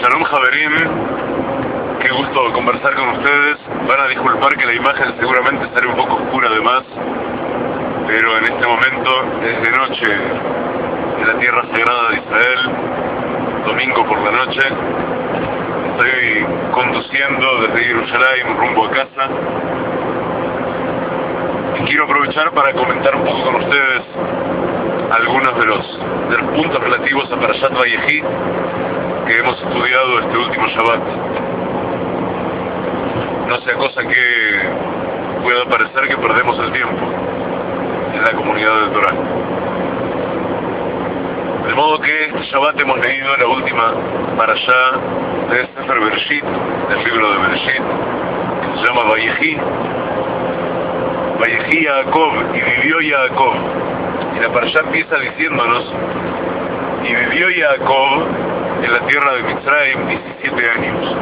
Shalom Javerim, qué gusto conversar con ustedes. Van a disculpar que la imagen seguramente sale un poco oscura además, pero en este momento es de noche en la tierra sagrada de Israel, domingo por la noche. Estoy conduciendo desde Jerusalén rumbo a casa y quiero aprovechar para comentar un poco con ustedes algunos de los puntos relativos a Parashat Vayehi que hemos estudiado este último Shabbat. No sea cosa que pueda parecer que perdemos el tiempo en la comunidad de Torah. De modo que este Shabbat hemos leído la última Parashá de Sefer Bereshit, del libro de Bereshit, que se llama Vayehi. Vayehi Yaakov, y vivió Yaakov. Y la Parashá empieza diciéndonos: y vivió Yaakov en la tierra de Mitzrayim 17 años.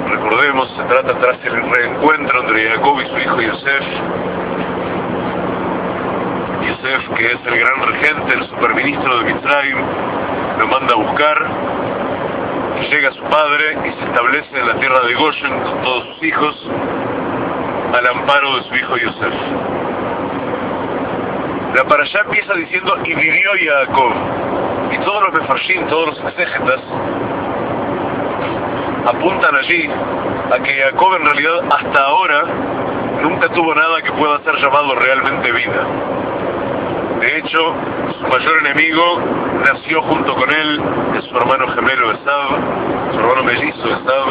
Recordemos, se trata tras el reencuentro entre Jacob y su hijo Yosef. Yosef, que es el gran regente, el superministro de Mitzrayim, lo manda a buscar, y llega su padre y se establece en la tierra de Goshen con todos sus hijos, al amparo de su hijo Yosef. La parashá empieza diciendo: y vivió Jacob. Y todos los mefarshim, todos los exégetas, apuntan allí a que Jacob en realidad hasta ahora nunca tuvo nada que pueda ser llamado realmente vida. De hecho, su mayor enemigo nació junto con él, es su hermano gemelo Esav, su hermano mellizo Esav.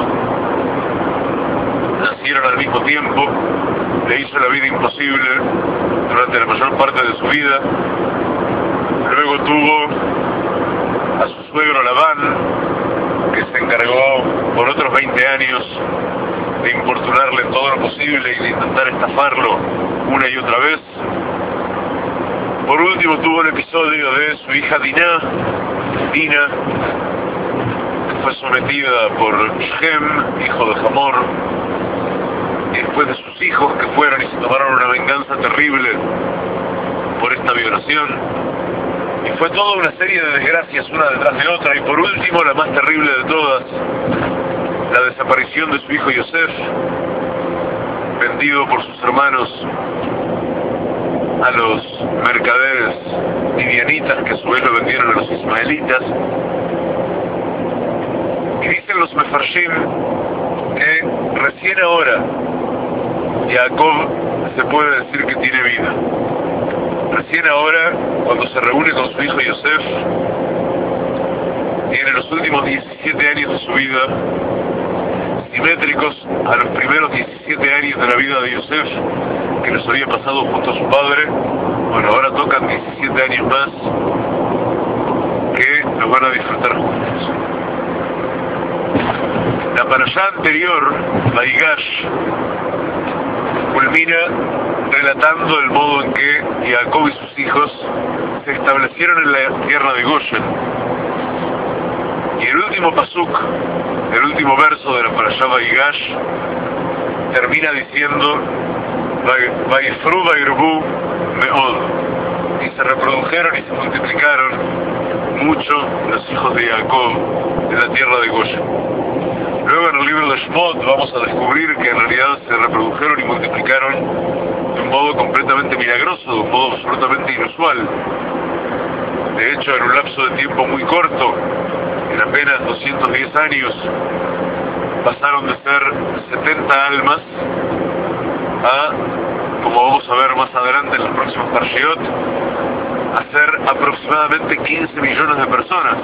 Nacieron al mismo tiempo, le hizo la vida imposible durante la mayor parte de su vida. Luego tuvo a su suegro Labán, que se encargó por otros 20 años de importunarle todo lo posible y de intentar estafarlo una y otra vez. Por último tuvo el episodio de su hija Dina, que fue sometida por Shem, hijo de Hamor, y después de sus hijos que fueron y se tomaron una venganza terrible por esta violación. Y fue toda una serie de desgracias una detrás de otra, y por último, la más terrible de todas, la desaparición de su hijo Yosef, vendido por sus hermanos a los mercaderes midianitas, que a su vez lo vendieron a los ismaelitas. Y dicen los mefarshim que recién ahora Jacob se puede decir que tiene vida. Recién ahora, cuando se reúne con su hijo Yosef, tiene los últimos 17 años de su vida simétricos a los primeros 17 años de la vida de Yosef, que les había pasado junto a su padre. Bueno, ahora tocan 17 años más que los van a disfrutar juntos. La parashá anterior, Vaigash, culmina relatando el modo en que Jacob y sus hijos se establecieron en la tierra de Goshen. Y el último pasuk, el último verso de la parashá Vaigash, termina diciendo: Vaifru vairbu meod, y se reprodujeron y se multiplicaron mucho los hijos de Jacob en la tierra de Goshen. Luego en el libro de Shemot vamos a descubrir que en realidad se reprodujeron y multiplicaron de un modo completamente milagroso, de un modo absolutamente inusual. De hecho, en un lapso de tiempo muy corto, en apenas 210 años, pasaron de ser 70 almas a, como vamos a ver más adelante en los próximos Parshiot, a ser aproximadamente 15 millones de personas.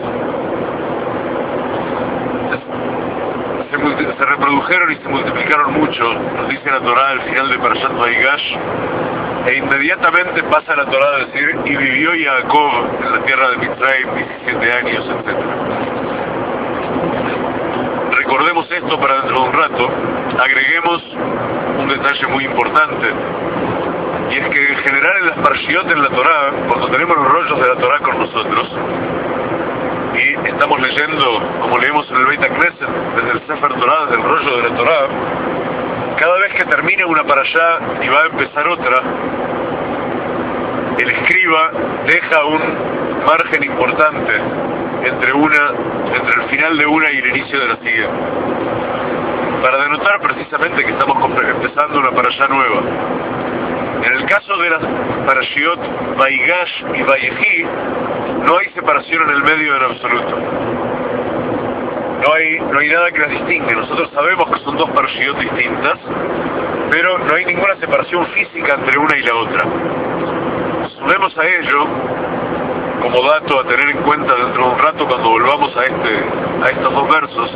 Se reprodujeron y se multiplicaron mucho, nos dice la Torá al final de Parashat Vaigash, e inmediatamente pasa la Torá a decir: y vivió Jacob en la tierra de Mitzrayim 17 años, etc. Recordemos esto para dentro de un rato. Agreguemos un detalle muy importante, y es que en general en las Parshiot en la Torá, cuando tenemos los rollos de la Torá con nosotros y estamos leyendo, como leemos en el Beit HaKnesset, desde el Sefer Torah, desde el rollo de la Torá, cada vez que termina una parashá y va a empezar otra, el escriba deja un margen importante entre el final de una y el inicio de la siguiente, para denotar precisamente que estamos empezando una parashá nueva. En el caso de las parashiot Vaigash y Vayehi, no hay separación en el medio en absoluto. No hay nada que las distingue. Nosotros sabemos que son dos parashiot distintas, pero no hay ninguna separación física entre una y la otra. Sumemos a ello, como dato a tener en cuenta dentro de un rato cuando volvamos a estos dos versos,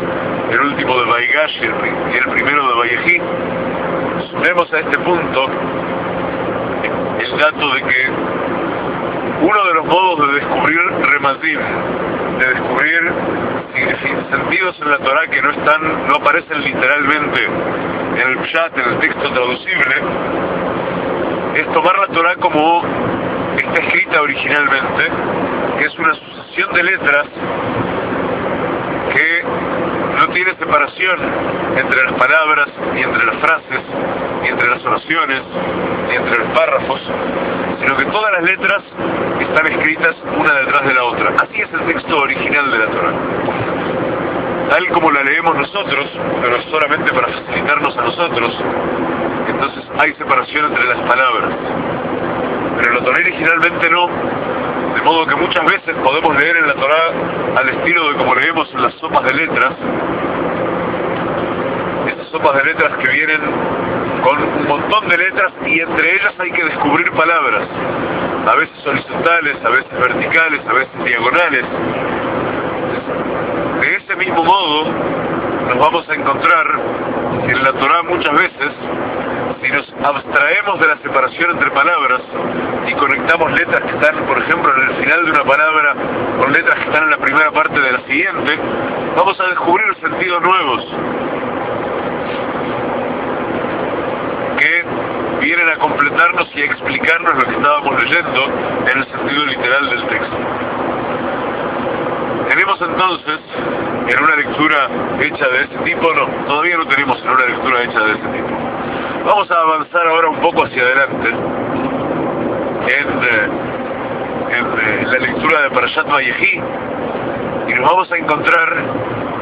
el último de Vaigash y el primero de Vayehi, sumemos a este punto el dato de que uno de los modos de descubrir remazim, de descubrir sentidos en la Torah que no aparecen literalmente en el pshat, en el texto traducible, es tomar la Torah como está escrita originalmente, que es una sucesión de letras que no tiene separación entre las palabras, ni entre las frases, ni entre las oraciones, ni entre los párrafos, sino que todas las letras están escritas una detrás de la otra. Así es el texto original de la Torah, tal como la leemos nosotros, pero solamente para facilitarnos a nosotros. Entonces hay separación entre las palabras, pero la Torah originalmente no, de modo que muchas veces podemos leer en la Torah al estilo de como leemos en las sopas de letras, esas sopas de letras que vienen con un montón de letras y entre ellas hay que descubrir palabras, a veces horizontales, a veces verticales, a veces diagonales. De ese mismo modo nos vamos a encontrar en la Torah muchas veces, si nos abstraemos de la separación entre palabras y conectamos letras que están, por ejemplo, en el final de una palabra con letras que están en la primera parte de la siguiente, vamos a descubrir sentidos nuevos que vienen a completarnos y a explicarnos lo que estábamos leyendo en el sentido literal del texto. Tenemos entonces, en una lectura hecha de este tipo, no, todavía no tenemos en una lectura hecha de este tipo. Vamos a avanzar ahora un poco hacia adelante en la lectura de Parashat Vayehi, y nos vamos a encontrar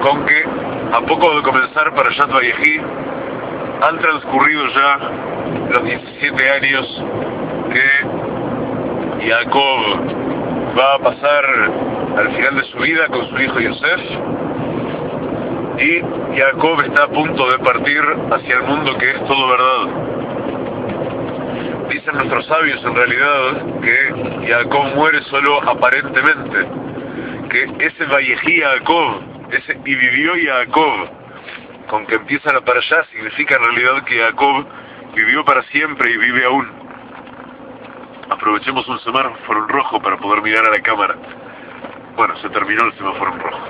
con que a poco de comenzar Parashat Vayehi han transcurrido ya los 17 años que Jacob va a pasar al final de su vida con su hijo Yosef, y Jacob está a punto de partir hacia el mundo que es todo verdad. Dicen nuestros sabios en realidad que Jacob muere solo aparentemente, que ese Vayehi Jacob, ese y vivió Jacob, con que empieza la parashá, significa en realidad que Jacob vivió para siempre y vive aún. Aprovechemos un semáforo en rojo para poder mirar a la cámara. Bueno, se terminó el semáforo en rojo.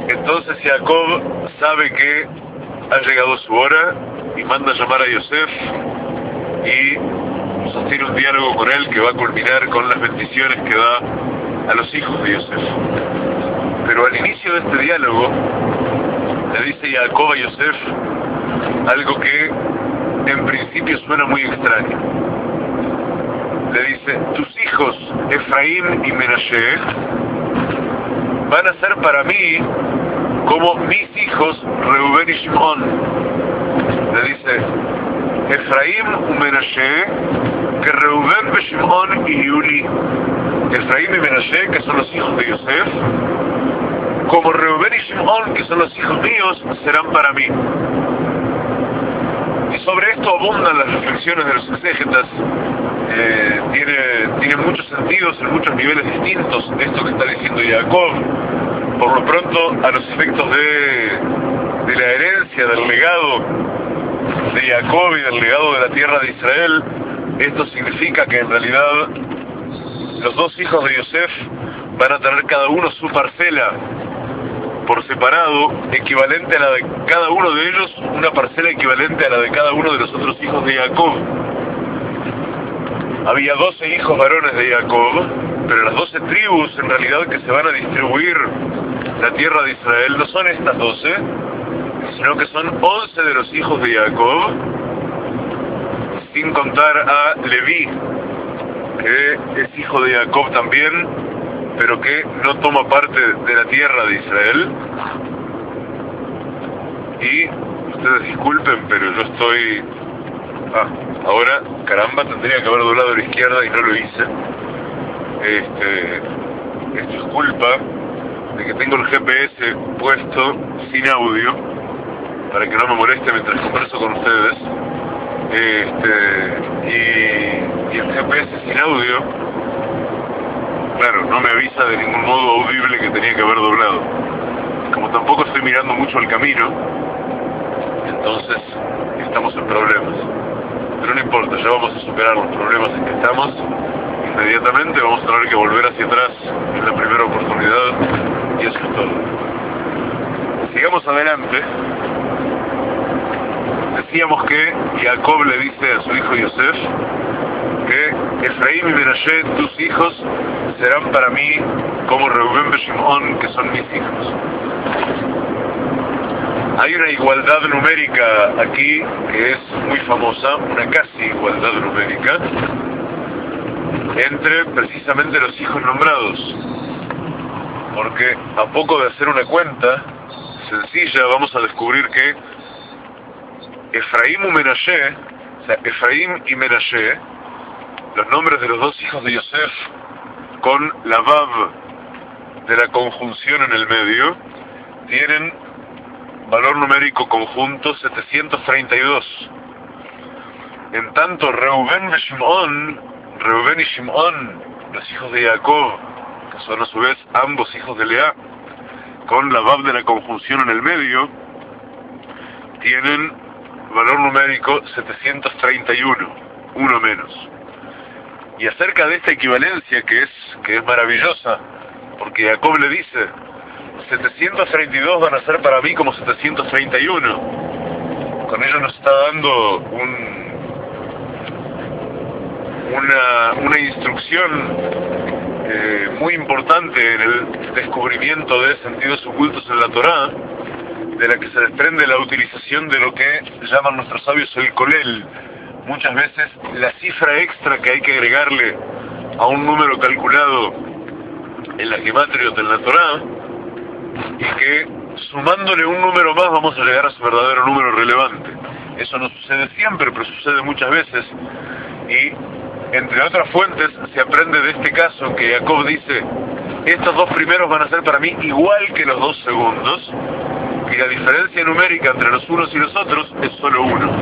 Entonces Jacob sabe que ha llegado su hora y manda a llamar a Yosef y sostiene un diálogo con él que va a culminar con las bendiciones que da a los hijos de Yosef. Pero al inicio de este diálogo le dice Jacob a Yosef algo que en principio suena muy extraño. Le dice: tus hijos Efraín y Menashe van a ser para mí como mis hijos Reubén y Shimón. Le dice: Efraín y Menashe que Reubén y Shimón y Yuli. Efraín y Menashe, que son los hijos de Yosef, como Reubén y Shimón, que son los hijos míos, serán para mí. Y sobre esto abundan las reflexiones de los exégetas. Tiene muchos sentidos en muchos niveles distintos esto que está diciendo Jacob. Por lo pronto, a los efectos de la herencia, del legado de Jacob y del legado de la tierra de Israel, esto significa que en realidad los dos hijos de Yosef van a tener cada uno su parcela por separado, equivalente a la de cada uno de ellos, una parcela equivalente a la de cada uno de los otros hijos de Jacob. Había 12 hijos varones de Jacob, pero las 12 tribus en realidad que se van a distribuir la tierra de Israel no son estas 12, sino que son 11 de los hijos de Jacob, sin contar a Leví, que es hijo de Jacob también, pero que no toma parte de la tierra de Israel. Y ustedes disculpen, pero yo estoy... ahora, caramba, tendría que haber doblado a la izquierda y no lo hice. Esto es culpa de que tengo el GPS puesto sin audio, para que no me moleste mientras converso con ustedes. Y el GPS sin audio, claro, no me avisa de ningún modo audible que tenía que haber doblado. Como tampoco estoy mirando mucho el camino, entonces estamos en problemas. Pero no importa, ya vamos a superar los problemas en que estamos. Inmediatamente vamos a tener que volver hacia atrás en la primera oportunidad, y eso es todo. Sigamos adelante. Decíamos que Jacob le dice a su hijo Yosef que Efraín y Menashe, tus hijos, serán para mí como Reubén y Shimón, que son mis hijos. Hay una igualdad numérica aquí que es muy famosa, una casi igualdad numérica, entre precisamente los hijos nombrados. Porque a poco de hacer una cuenta sencilla vamos a descubrir que Efraín y Menashe, o sea, Efraín y Menashe, los nombres de los dos hijos de Yosef, con la Vav de la conjunción en el medio, tienen valor numérico conjunto 732. En tanto, Reubén y Shimón, los hijos de Jacob, que son a su vez ambos hijos de Lea, con la Vav de la conjunción en el medio, tienen valor numérico 731, uno menos. Y acerca de esta equivalencia que es maravillosa, porque Jacob le dice 732 van a ser para mí como 731. Con ello nos está dando una instrucción muy importante en el descubrimiento de sentidos ocultos en la Torá, de la que se desprende la utilización de lo que llaman nuestros sabios el kolel, muchas veces la cifra extra que hay que agregarle a un número calculado en la gematria de la Torá, y que sumándole un número más vamos a llegar a su verdadero número relevante. Eso no sucede siempre, pero sucede muchas veces, y entre otras fuentes se aprende de este caso que Jacob dice: estos dos primeros van a ser para mí igual que los dos segundos, y la diferencia numérica entre los unos y los otros es solo uno.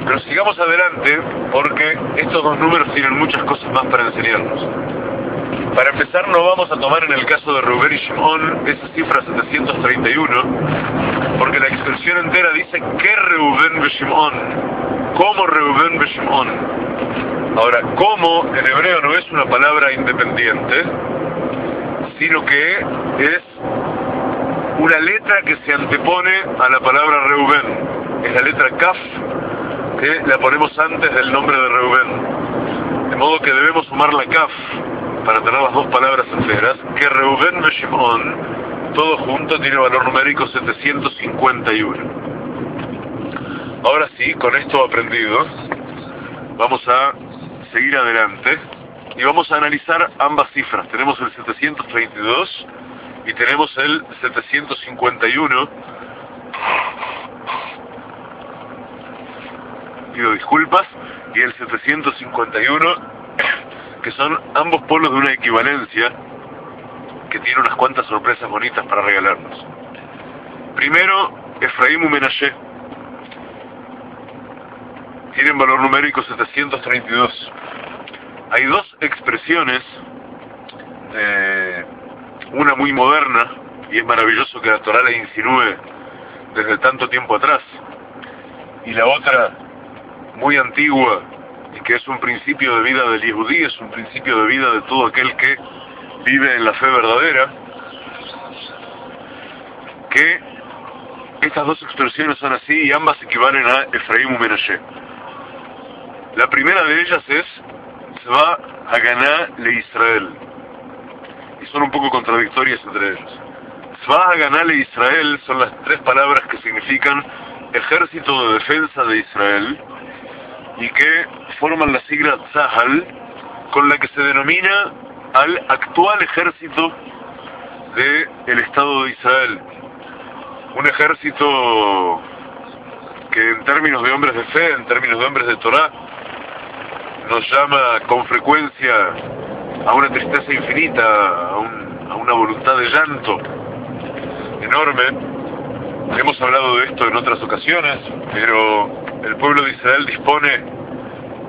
Pero sigamos adelante, porque estos dos números tienen muchas cosas más para enseñarnos. Para empezar, no vamos a tomar en el caso de Reubén y Shimón esa cifra 731, porque la expresión entera dice que Reubén y Shimón, como Reubén y Shimón. Ahora, como en hebreo no es una palabra independiente, sino que es una letra que se antepone a la palabra Reubén. Es la letra Kaf, que la ponemos antes del nombre de Reubén. De modo que debemos sumar la Kaf para tener las dos palabras enteras, que Reubén y Shimón, todo junto, tiene valor numérico 751. Ahora sí, con esto aprendido, vamos a seguir adelante y vamos a analizar ambas cifras. Tenemos el 732 y tenemos el 751. Pido disculpas. Y el 751, que son ambos polos de una equivalencia que tiene unas cuantas sorpresas bonitas para regalarnos. Primero, Efraín y Menashe tienen valor numérico 732. Hay dos expresiones, una muy moderna, y es maravilloso que la Torá la insinúe desde tanto tiempo atrás, y la otra muy antigua, y que es un principio de vida del Yehudí, es un principio de vida de todo aquel que vive en la fe verdadera, que estas dos expresiones son así y ambas equivalen a Efraín y Menashe. La primera de ellas es Tzva Haganá le Israel, y son un poco contradictorias entre ellos. Tzva Haganá le Israel son las tres palabras que significan ejército de defensa de Israel, y que forman la sigla Tzahal, con la que se denomina al actual ejército del Estado de Israel. Un ejército que en términos de hombres de fe, en términos de hombres de Torá, nos llama con frecuencia a una tristeza infinita, a una voluntad de llanto enorme. Hemos hablado de esto en otras ocasiones, pero el pueblo de Israel dispone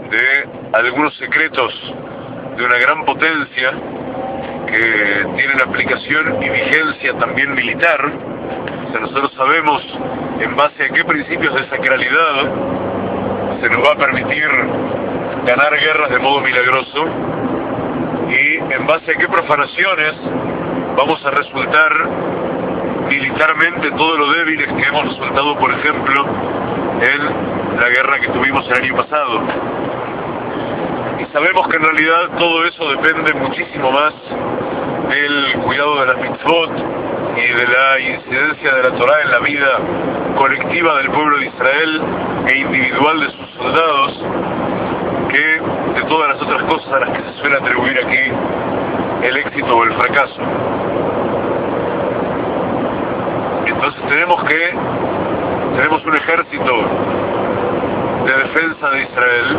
de algunos secretos de una gran potencia que tienen aplicación y vigencia también militar. O sea, nosotros sabemos en base a qué principios de sacralidad se nos va a permitir ganar guerras de modo milagroso y en base a qué profanaciones vamos a resultar militarmente todo lo débiles que hemos resultado, por ejemplo, en la guerra que tuvimos el año pasado. Y sabemos que en realidad todo eso depende muchísimo más del cuidado de las mitzvot y de la incidencia de la Torá en la vida colectiva del pueblo de Israel e individual de sus soldados, que de todas las otras cosas a las que se suele atribuir aquí el éxito o el fracaso. Entonces tenemos un ejército de defensa de Israel,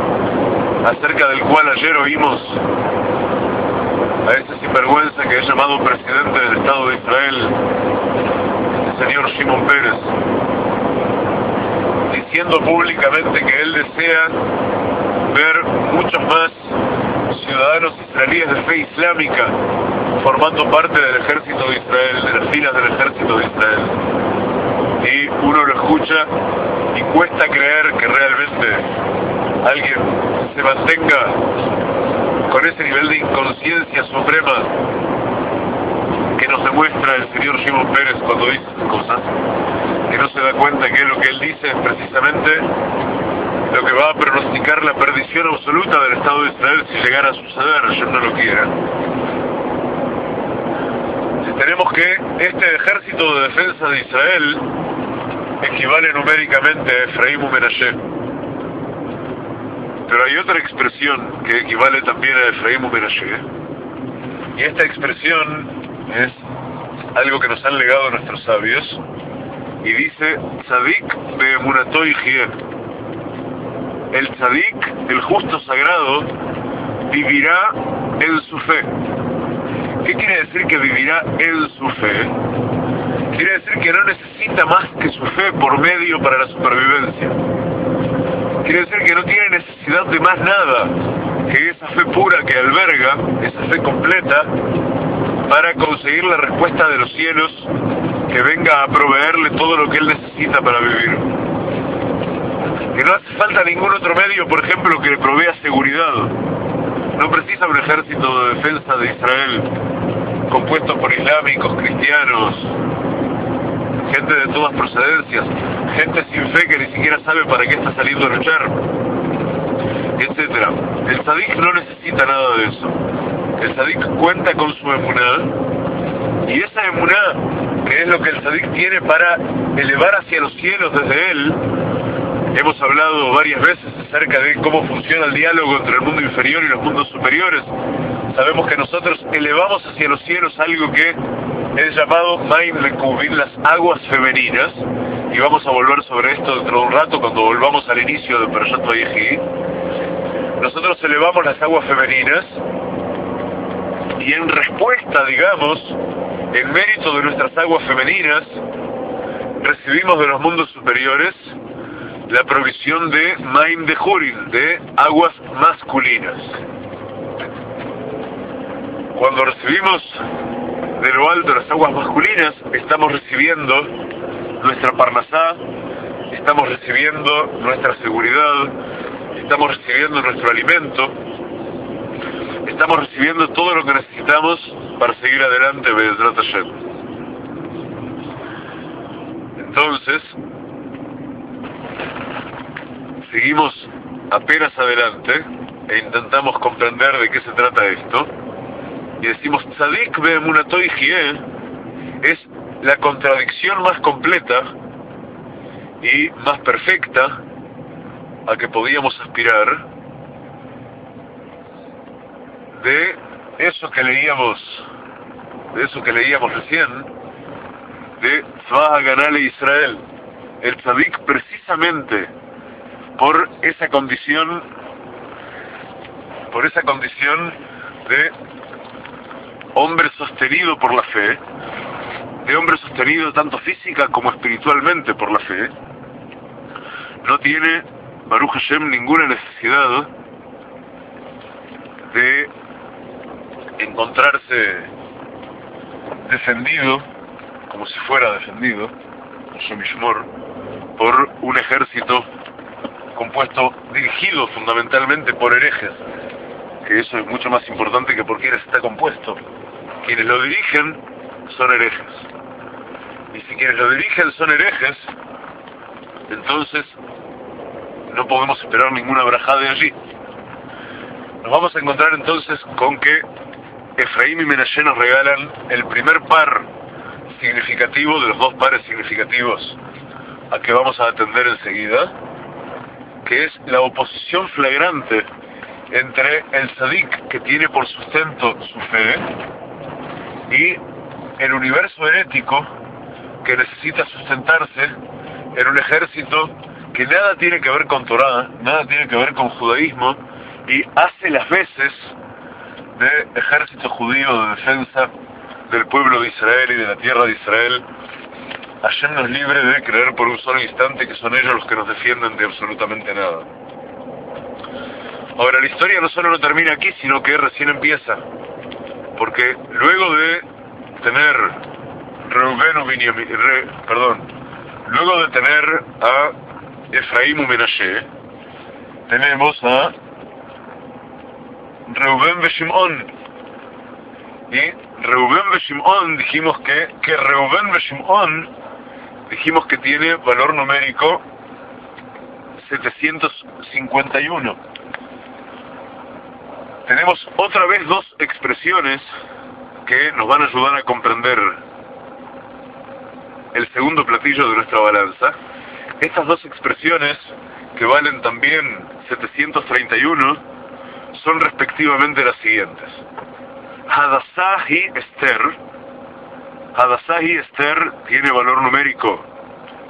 acerca del cual ayer oímos a ese sinvergüenza que es llamado presidente del Estado de Israel, el señor Shimon Peres, diciendo públicamente que él desea ver muchos más ciudadanos israelíes de fe islámica formando parte del ejército de Israel, de las filas del ejército de Israel. Y uno lo escucha y cuesta creer que realmente alguien se mantenga con ese nivel de inconsciencia suprema que nos demuestra el señor Shimon Peres cuando dice esas cosas, que no se da cuenta que lo que él dice es precisamente lo que va a pronosticar la perdición absoluta del Estado de Israel si llegara a suceder, yo no lo quiera. Tenemos que este ejército de defensa de Israel equivale numéricamente a Efraim u Menashe. Pero hay otra expresión que equivale también a Efraim u Menashe. Y esta expresión es algo que nos han legado nuestros sabios. Y dice, Tzadik be'emunato yihye. El Tzadik, el justo sagrado, vivirá en su fe. ¿Qué quiere decir que vivirá en su fe? Quiere decir que no necesita más que su fe por medio para la supervivencia. Quiere decir que no tiene necesidad de más nada que esa fe pura que alberga, esa fe completa, para conseguir la respuesta de los cielos que venga a proveerle todo lo que él necesita para vivir. Que no hace falta ningún otro medio, por ejemplo, que le provea seguridad. No precisa un ejército de defensa de Israel compuesto por islámicos, cristianos, gente de todas procedencias, gente sin fe que ni siquiera sabe para qué está saliendo a luchar, etc. El tzadik no necesita nada de eso. El tzadik cuenta con su emuná, y esa emuná, que es lo que el tzadik tiene para elevar hacia los cielos desde él. Hemos hablado varias veces acerca de cómo funciona el diálogo entre el mundo inferior y los mundos superiores. Sabemos que nosotros elevamos hacia los cielos algo que es llamado Maim Lekuvin, las aguas femeninas, y vamos a volver sobre esto dentro de un rato cuando volvamos al inicio de Parashat Vayehi. Nosotros elevamos las aguas femeninas y en respuesta, digamos, en mérito de nuestras aguas femeninas, recibimos de los mundos superiores la provisión de Maim de Hurin, de aguas masculinas. Cuando recibimos de lo alto las aguas masculinas, estamos recibiendo nuestra parnasá, estamos recibiendo nuestra seguridad, estamos recibiendo nuestro alimento, estamos recibiendo todo lo que necesitamos para seguir adelante, Be'ezrat Hashem. Entonces, seguimos apenas adelante e intentamos comprender de qué se trata esto, y decimos Tzadik be'emunato yihye es la contradicción más completa y más perfecta a que podíamos aspirar de eso que leíamos recién, de Tzva Haganah Israel, el tzadik precisamente por esa condición de hombre sostenido por la fe, de hombre sostenido tanto física como espiritualmente por la fe, no tiene, Baruch Hashem, ninguna necesidad de encontrarse defendido, como si fuera defendido, Hashem Yishmor, por un ejército compuesto, dirigido fundamentalmente por herejes, que eso es mucho más importante que por quienes está compuesto. Quienes lo dirigen son herejes. Y si quienes lo dirigen son herejes, entonces no podemos esperar ninguna brajá de allí. Nos vamos a encontrar entonces con que Efraín y Menashe nos regalan el primer par significativo de los dos pares significativos a que vamos a atender enseguida, que es la oposición flagrante entre el tzadik que tiene por sustento su fe y el universo herético que necesita sustentarse en un ejército que nada tiene que ver con Torah, nada tiene que ver con judaísmo, y hace las veces de ejército judío de defensa del pueblo de Israel y de la tierra de Israel. Hashem nos libre de creer por un solo instante que son ellos los que nos defienden de absolutamente nada. Ahora, la historia no solo no termina aquí, sino que recién empieza, porque luego de tener luego de tener a Efraín y Menashe, tenemos a Reubén y Shimón. Y Reubén y Shimón dijimos que Reubén y Shimón dijimos que tiene valor numérico 751. Tenemos otra vez dos expresiones que nos van a ayudar a comprender el segundo platillo de nuestra balanza. Estas dos expresiones, que valen también 731, son respectivamente las siguientes. Hadassah y Esther. Hadassah y Esther tiene valor numérico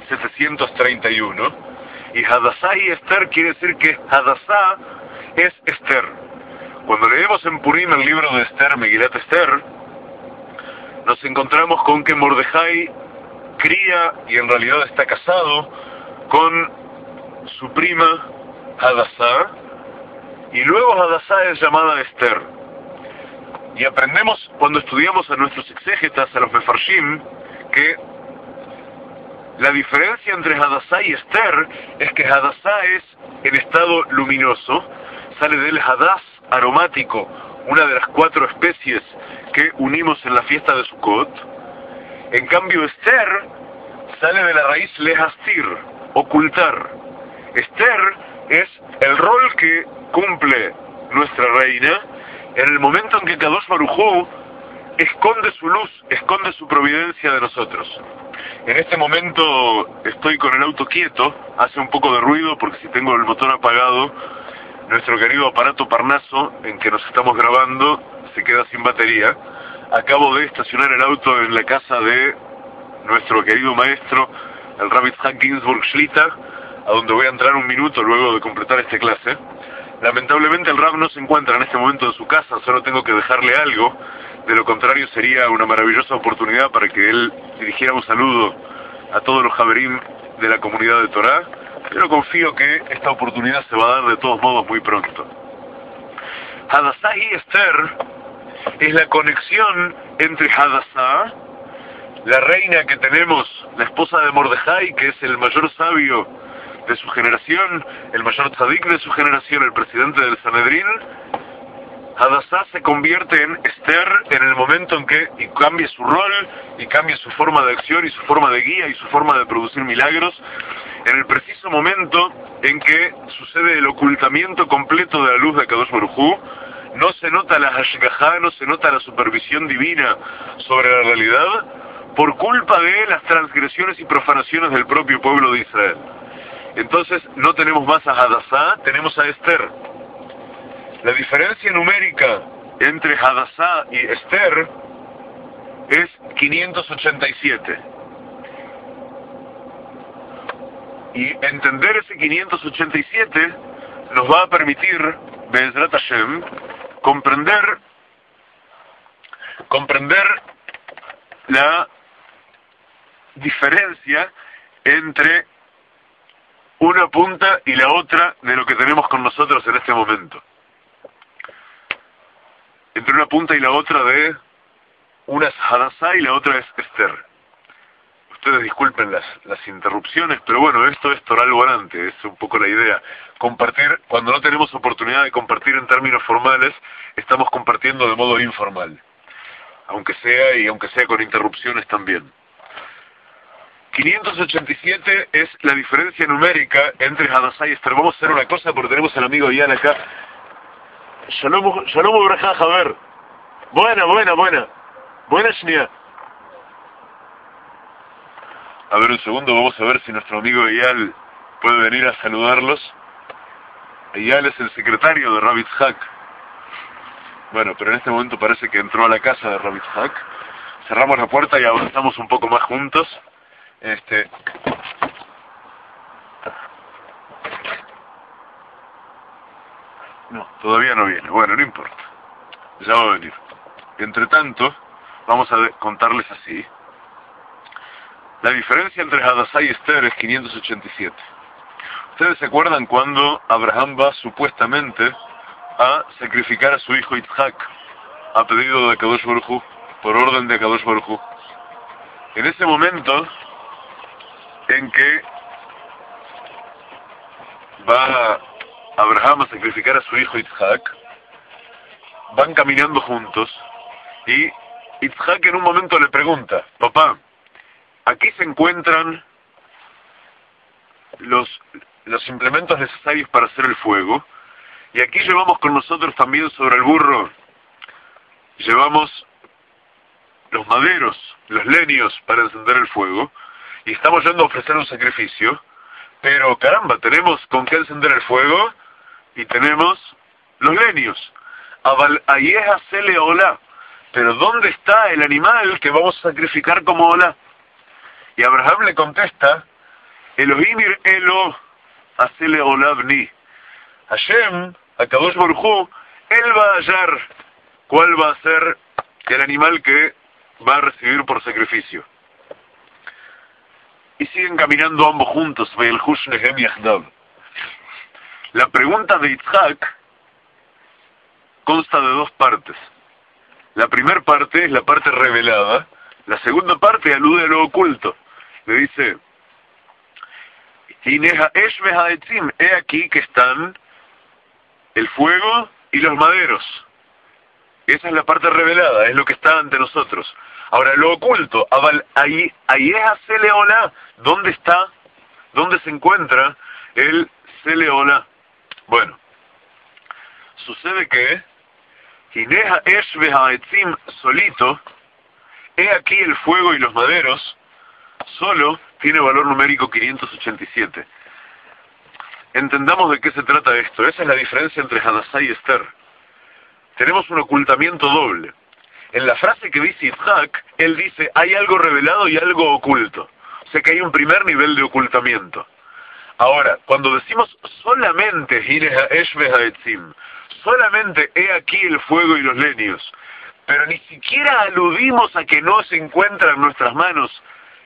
731, y Hadassah y Esther quiere decir que Hadassah es Esther. Cuando leemos en Purim el libro de Esther, Megilat Esther, nos encontramos con que Mordejai cría y en realidad está casado con su prima Hadassah, y luego Hadassah es llamada Esther. Y aprendemos cuando estudiamos a nuestros exégetas, a los Mefarshim, que la diferencia entre Hadassah y Esther es que Hadassah es en estado luminoso, sale del Hadass aromático, una de las 4 especies que unimos en la fiesta de Sukkot. En cambio Esther sale de la raíz lehastir, ocultar. Esther es el rol que cumple nuestra reina en el momento en que Kadosh Baruj Hu esconde su luz, esconde su providencia de nosotros. En este momento estoy con el auto quieto, hace un poco de ruido porque si tengo el motor apagado, nuestro querido aparato Parnaso en que nos estamos grabando se queda sin batería. Acabo de estacionar el auto en la casa de nuestro querido maestro, el Rabbi Yitzhak Ginsburg Shlita, a donde voy a entrar un minuto luego de completar esta clase. Lamentablemente el Rab no se encuentra en este momento en su casa, solo tengo que dejarle algo, de lo contrario sería una maravillosa oportunidad para que él dirigiera un saludo a todos los Javerim de la comunidad de Torah, pero confío que esta oportunidad se va a dar de todos modos muy pronto. Hadassah y Esther es la conexión entre Hadassah, la reina que tenemos, la esposa de Mordejai, que es el mayor sabio de su generación, el mayor tzadik de su generación, el presidente del Sanedrín. Hadassah se convierte en Esther en el momento en que cambie su rol y cambie su forma de acción y su forma de guía y su forma de producir milagros, en el preciso momento en que sucede el ocultamiento completo de la luz de Kadosh Baruj Hu. No se nota la hashgajá, no se nota la supervisión divina sobre la realidad por culpa de las transgresiones y profanaciones del propio pueblo de Israel. Entonces no tenemos más a Hadassah, tenemos a Esther. La diferencia numérica entre Hadassah y Esther es 587. Y entender ese 587 nos va a permitir, Be'ezrat Hashem, comprender la diferencia entre una punta y la otra de lo que tenemos con nosotros en este momento. Entre una punta y la otra de una es Hadassah y la otra es Esther. Ustedes disculpen las interrupciones, pero bueno, esto es Torah Alborante, es un poco la idea. Compartir, cuando no tenemos oportunidad de compartir en términos formales, estamos compartiendo de modo informal. Aunque sea con interrupciones también. 587 es la diferencia numérica entre Hadassah y Esther. Vamos a hacer una cosa porque tenemos al amigo Ian acá. Shalom ubrajá, Javer. Buena. Buena, Shnia. A ver un segundo, vamos a ver si nuestro amigo Eyal puede venir a saludarlos. Eyal es el secretario de Rav Yitzhak. Bueno, pero en este momento parece que entró a la casa de Rav Yitzhak. Cerramos la puerta y avanzamos un poco más juntos. No, todavía no viene. Bueno, no importa. Ya va a venir. Entre tanto, vamos a contarles así. La diferencia entre Hadassah y Esther es 587. ¿Ustedes se acuerdan cuando Abraham va supuestamente a sacrificar a su hijo Yitzhak a pedido de Kadosh Baruj Hu, por orden de Kadosh Baruj Hu? En ese momento en que va Abraham a sacrificar a su hijo Yitzhak, van caminando juntos y Yitzhak en un momento le pregunta: papá, aquí se encuentran los implementos necesarios para hacer el fuego, y aquí llevamos con nosotros también sobre el burro, llevamos los maderos, los leños para encender el fuego, y estamos yendo a ofrecer un sacrificio, pero caramba, tenemos con qué encender el fuego, y tenemos los leños. Aval ayeha sele olá, pero ¿dónde está el animal que vamos a sacrificar como olá? Y Abraham le contesta: Elohim elo asele olá bni. Hashem, Akadosh Baruj Hu, él va a hallar cuál va a ser el animal que va a recibir por sacrificio. Y siguen caminando ambos juntos. La pregunta de Yitzhak consta de dos partes. La primera parte es la parte revelada. La segunda parte alude a lo oculto. Le dice: he aquí que están el fuego y los maderos. Esa es la parte revelada, es lo que está ante nosotros. Ahora, lo oculto, ¿dónde está? ¿Dónde se encuentra el Seleola? Bueno, sucede que solito, he aquí el fuego y los maderos, solo tiene valor numérico 587. Entendamos de qué se trata esto. Esa es la diferencia entre Hadassah y Esther. Tenemos un ocultamiento doble. En la frase que dice Yitzhak, él dice: hay algo revelado y algo oculto. O sea que hay un primer nivel de ocultamiento. Ahora, cuando decimos solamente solamente he aquí el fuego y los leños, pero ni siquiera aludimos a que no se encuentra en nuestras manos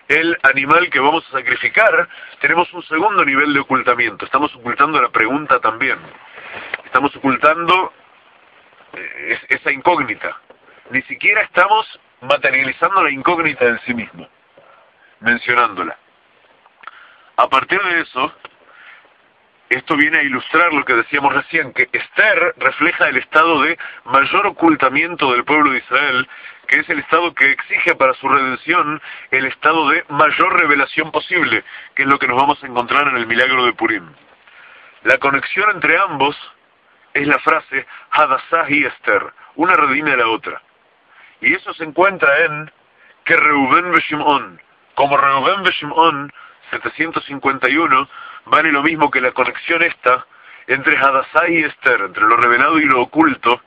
el animal que vamos a sacrificar, tenemos un segundo nivel de ocultamiento. Estamos ocultando la pregunta también. Estamos ocultando esa incógnita. Ni siquiera estamos materializando la incógnita en sí misma, mencionándola. A partir de eso, esto viene a ilustrar lo que decíamos recién, que Esther refleja el estado de mayor ocultamiento del pueblo de Israel, que es el estado que exige para su redención el estado de mayor revelación posible, que es lo que nos vamos a encontrar en el milagro de Purim. La conexión entre ambos es la frase Hadassah y Esther, una redime a la otra. Y eso se encuentra en que Reuben ve Shimón, como Reuben ve Shimón, 751, vale lo mismo que la conexión esta entre Hadassah y Esther, entre lo revelado y lo oculto,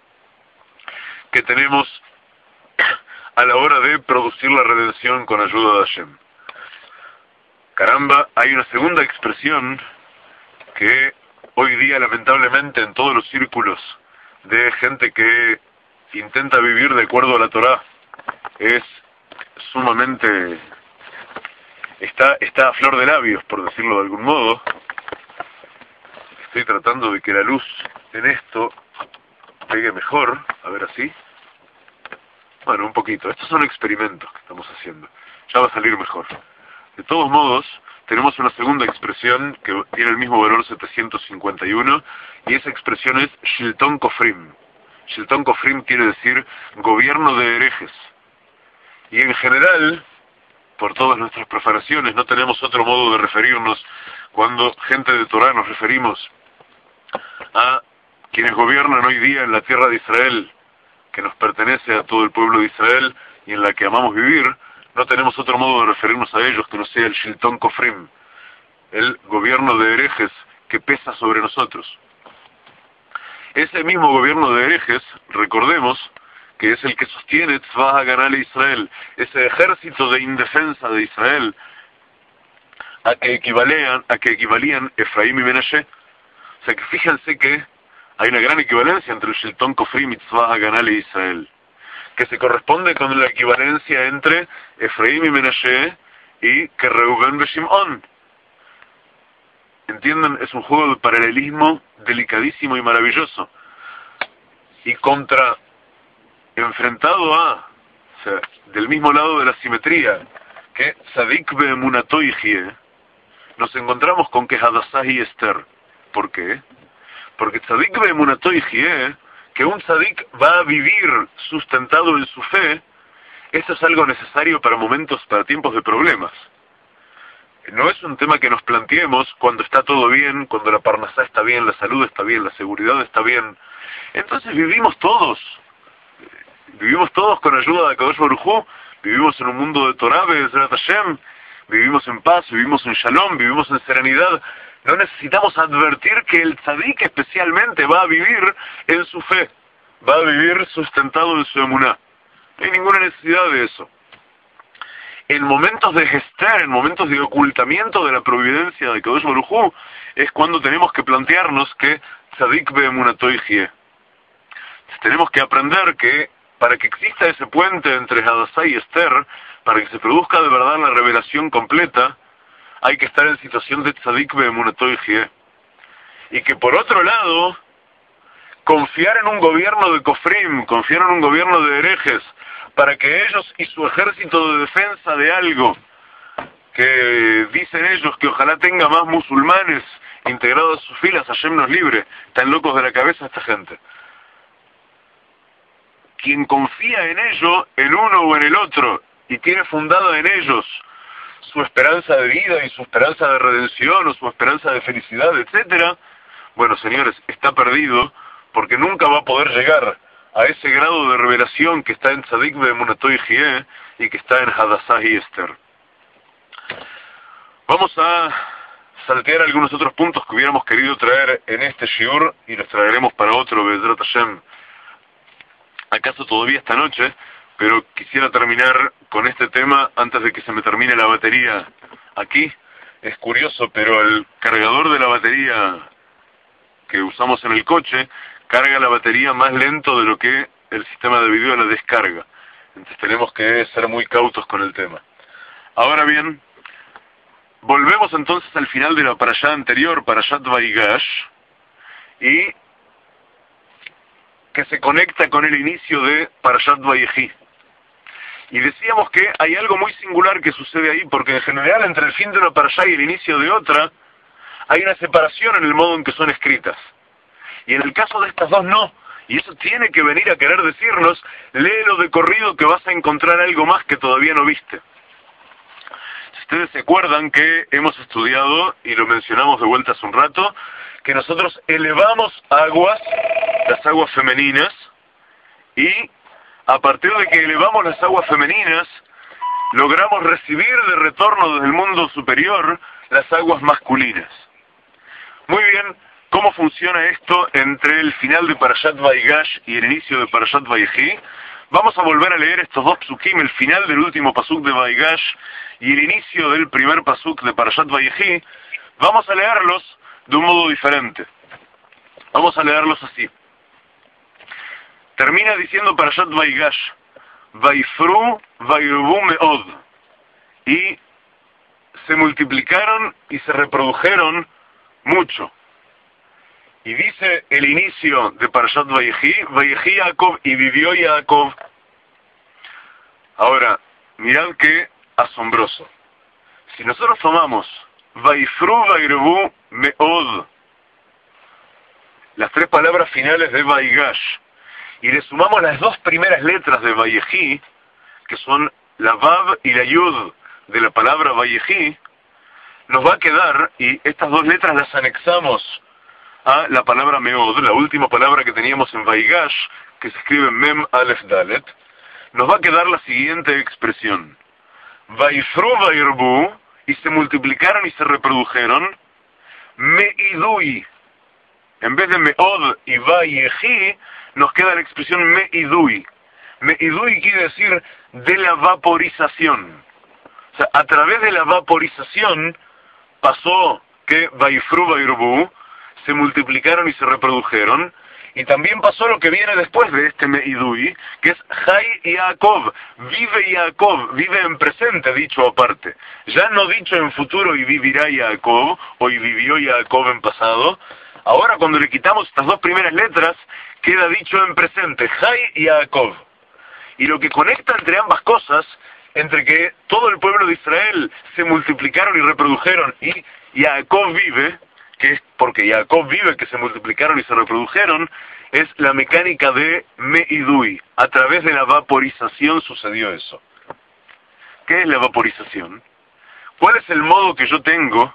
que tenemos a la hora de producir la redención con ayuda de Hashem. Caramba, hay una segunda expresión que hoy día lamentablemente en todos los círculos de gente que intenta vivir de acuerdo a la Torá es sumamente, está a flor de labios, por decirlo de algún modo. Estoy tratando de que la luz en esto pegue mejor, a ver así. Bueno, un poquito. Estos son experimentos que estamos haciendo. Ya va a salir mejor. De todos modos, tenemos una segunda expresión que tiene el mismo valor 751, y esa expresión es Shilton Kofrim. Shilton Kofrim quiere decir gobierno de herejes. Y en general, por todas nuestras profanaciones, no tenemos otro modo de referirnos cuando gente de Torah nos referimos a quienes gobiernan hoy día en la tierra de Israel, que nos pertenece a todo el pueblo de Israel y en la que amamos vivir. No tenemos otro modo de referirnos a ellos que no sea el Shilton Kofrim, el gobierno de herejes que pesa sobre nosotros. Ese mismo gobierno de herejes, recordemos, que es el que sostiene Tzvah Haganah Israel, ese ejército de indefensa de Israel, a que equivalían Efraín y Menashe. O sea que fíjense que hay una gran equivalencia entre el Shilton Kofrim y Tzvah Haganah Israel, que se corresponde con la equivalencia entre Efraín y Menashe y que Reuben y Shimón. ¿Entienden? Es un juego de paralelismo delicadísimo y maravilloso. Y enfrentado a, o sea, del mismo lado de la simetría, que Tzadik be'emunato yihye, nos encontramos con que Hadassah y Esther. ¿Por qué? Porque Tzadik be'emunato yihye, que un tzadik va a vivir sustentado en su fe, eso es algo necesario para tiempos de problemas. No es un tema que nos planteemos cuando está todo bien, cuando la parnasá está bien, la salud está bien, la seguridad está bien. Entonces vivimos todos con ayuda de Kadosh Baruj Hu, vivimos en un mundo de Torah, Be'ezrat Hashem, vivimos en paz, vivimos en shalom, vivimos en serenidad. No necesitamos advertir que el tzadik especialmente va a vivir en su fe, va a vivir sustentado en su emuná. No hay ninguna necesidad de eso. En momentos de gestar, en momentos de ocultamiento de la providencia de Kadosh Baruj Hu, es cuando tenemos que plantearnos que tzadik be'emunato yihye. Tenemos que aprender que para que exista ese puente entre Hadassah y Esther, para que se produzca de verdad la revelación completa, hay que estar en situación de tzadik be'emunato yihye. Y que por otro lado, confiar en un gobierno de Kofrim, confiar en un gobierno de herejes, para que ellos y su ejército de defensa de algo, que dicen ellos que ojalá tenga más musulmanes integrados a sus filas, Hashem nos libre, están locos de la cabeza esta gente. Quien confía en ello, en uno o en el otro, y tiene fundada en ellos su esperanza de vida y su esperanza de redención o su esperanza de felicidad, etcétera, bueno, señores, está perdido, porque nunca va a poder llegar a ese grado de revelación que está en Tzadik be'emunato yihye y que está en Hadassah y Esther. Vamos a saltear algunos otros puntos que hubiéramos querido traer en este shiur y los traeremos para otro, Be'ezrat Hashem, acaso todavía esta noche, pero quisiera terminar con este tema antes de que se me termine la batería aquí. Es curioso, pero el cargador de la batería que usamos en el coche carga la batería más lento de lo que el sistema de video la descarga. Entonces tenemos que ser muy cautos con el tema. Ahora bien, volvemos entonces al final de la parashá anterior, Parashat Vaigash, y que se conecta con el inicio de Parashat Vayehi. Y decíamos que hay algo muy singular que sucede ahí, porque en general entre el fin de una parashá y el inicio de otra, hay una separación en el modo en que son escritas. Y en el caso de estas dos no. Y eso tiene que venir a querer decirnos, léelo de corrido que vas a encontrar algo más que todavía no viste. Si ustedes se acuerdan que hemos estudiado, y lo mencionamos de vuelta hace un rato, que nosotros elevamos aguas, las aguas femeninas, y a partir de que elevamos las aguas femeninas, logramos recibir de retorno desde el mundo superior las aguas masculinas. Muy bien, ¿Cómo funciona esto entre el final de Parashat Vaigash y el inicio de Parashat Vayechi? Vamos a volver a leer estos dos psukim, el final del último pasuk de Vaigash y el inicio del primer pasuk de Parashat Vayechi. Vamos a leerlos de un modo diferente. Vamos a leerlos así. Termina diciendo Parashat Vaigash, Vaifru vairubu meod, y se multiplicaron y se reprodujeron mucho. Y dice el inicio de Parashat Vayechi, Vayechi Yaakov, y vivió Yaakov. Ahora, mirad qué asombroso. Si nosotros tomamos Vaifru vairubu meod, las tres palabras finales de Vaigash, y le sumamos las dos primeras letras de Vayechi, que son la Vav y la Yud de la palabra Vayechi, nos va a quedar, y estas dos letras las anexamos a la palabra Meod, la última palabra que teníamos en Vaigash, que se escribe Mem Aleph Dalet, nos va a quedar la siguiente expresión. Vaifru vairbu, y se multiplicaron y se reprodujeron, Meidui. En vez de Meod y Vayechi, nos queda la expresión Meidui. Meidui quiere decir de la vaporización. O sea, a través de la vaporización pasó que Vaifru vairbu, se multiplicaron y se reprodujeron, y también pasó lo que viene después de este Meidui, que es Jai Yaakov, vive Yaakov, vive en presente, dicho aparte, ya no dicho en futuro y vivirá Yaakov, o y vivió Yaakov en pasado. Ahora cuando le quitamos estas dos primeras letras, queda dicho en presente, Jai Yaakov. Y lo que conecta entre ambas cosas, entre que todo el pueblo de Israel se multiplicaron y reprodujeron, y Yaakov vive, que es porque Yaakov vive, que se multiplicaron y se reprodujeron, es la mecánica de Meidui. A través de la vaporización sucedió eso. ¿Qué es la vaporización? ¿Cuál es el modo que yo tengo?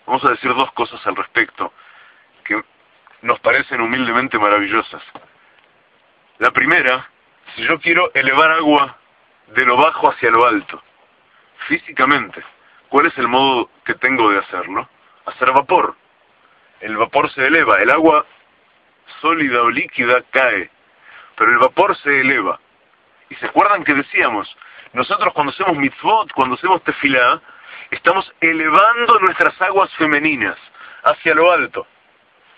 Vamos a decir dos cosas al respecto, que nos parecen humildemente maravillosas. La primera, si yo quiero elevar agua de lo bajo hacia lo alto, físicamente, ¿cuál es el modo que tengo de hacerlo? Hacer vapor. El vapor se eleva, el agua sólida o líquida cae, pero el vapor se eleva. Y se acuerdan que decíamos, nosotros cuando hacemos mitzvot, cuando hacemos tefilá, estamos elevando nuestras aguas femeninas hacia lo alto,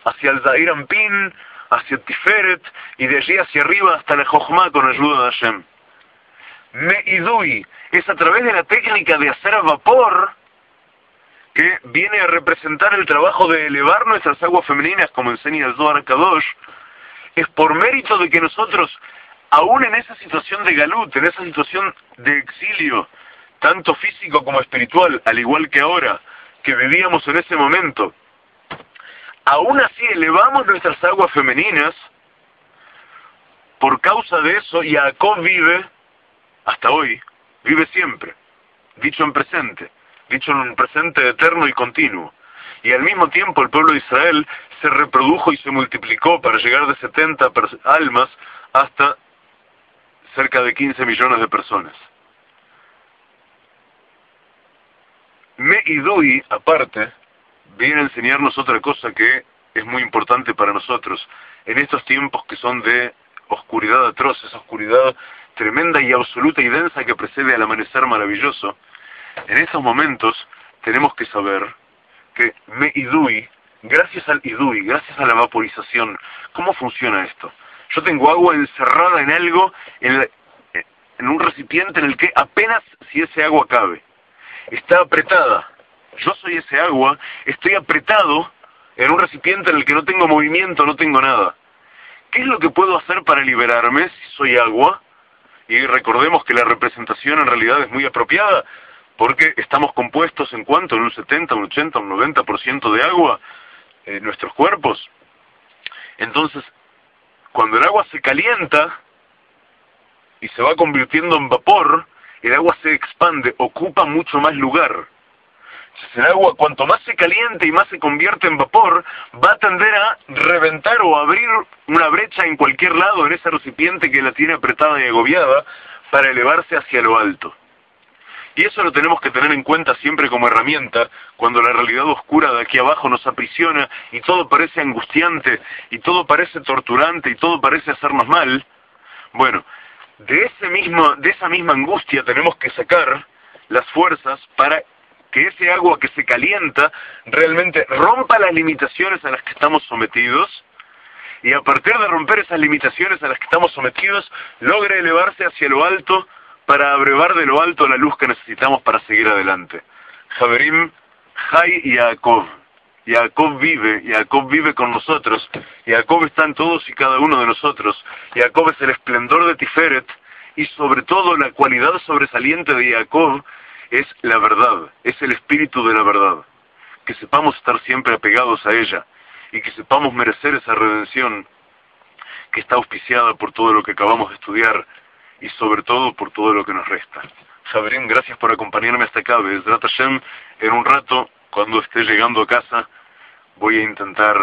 hacia el Zair Anpin, hacia Tiferet, y de allí hacia arriba hasta la Jochma con ayuda de Hashem. Meidui es a través de la técnica de hacer vapor que viene a representar el trabajo de elevar nuestras aguas femeninas, como enseña el Zohar Kadosh. Es por mérito de que nosotros, aún en esa situación de galut, en esa situación de exilio, tanto físico como espiritual, al igual que ahora, que vivíamos en ese momento, aún así elevamos nuestras aguas femeninas. Por causa de eso, Yaakov vive, hasta hoy, vive siempre, dicho en presente, dicho en un presente eterno y continuo. Y al mismo tiempo el pueblo de Israel se reprodujo y se multiplicó para llegar de 70 almas hasta cerca de 15 millones de personas. Meidui, aparte, viene a enseñarnos otra cosa que es muy importante para nosotros en estos tiempos que son de oscuridad atroz, esa oscuridad tremenda y absoluta y densa que precede al amanecer maravilloso. En estos momentos tenemos que saber que Meidui, gracias al Idui, gracias a la vaporización, ¿cómo funciona esto? Yo tengo agua encerrada en algo, en un recipiente en el que apenas si ese agua cabe. Está apretada. Yo soy ese agua, estoy apretado en un recipiente en el que no tengo movimiento, no tengo nada. ¿Qué es lo que puedo hacer para liberarme si soy agua? Y recordemos que la representación en realidad es muy apropiada, porque estamos compuestos en cuanto, en un 70, un 80, un 90% de agua en nuestros cuerpos. Entonces, cuando el agua se calienta y se va convirtiendo en vapor, el agua se expande, ocupa mucho más lugar. Entonces el agua, cuanto más se caliente y más se convierte en vapor, va a tender a reventar o abrir una brecha en cualquier lado en ese recipiente que la tiene apretada y agobiada para elevarse hacia lo alto. Y eso lo tenemos que tener en cuenta siempre como herramienta cuando la realidad oscura de aquí abajo nos aprisiona y todo parece angustiante y todo parece torturante y todo parece hacernos mal. Bueno, de esa misma angustia tenemos que sacar las fuerzas para que ese agua que se calienta realmente rompa las limitaciones a las que estamos sometidos, y a partir de romper esas limitaciones a las que estamos sometidos, logre elevarse hacia lo alto para abrevar de lo alto la luz que necesitamos para seguir adelante. Javerim, Jai y Yaakov. Yaakov vive con nosotros. Yaakov está en todos y cada uno de nosotros. Yaakov es el esplendor de Tiferet, y sobre todo la cualidad sobresaliente de Yaakov es la verdad, es el espíritu de la verdad. Que sepamos estar siempre apegados a ella, y que sepamos merecer esa redención que está auspiciada por todo lo que acabamos de estudiar, y sobre todo por todo lo que nos resta. Javerim, gracias por acompañarme hasta acá. Be'ezrat Hashem, en un rato, cuando esté llegando a casa, voy a intentar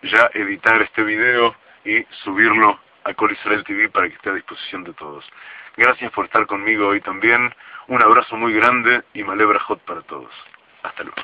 ya editar este video y subirlo a Kol Israel TV para que esté a disposición de todos. Gracias por estar conmigo hoy también. Un abrazo muy grande y Malé Brajot para todos. Hasta luego.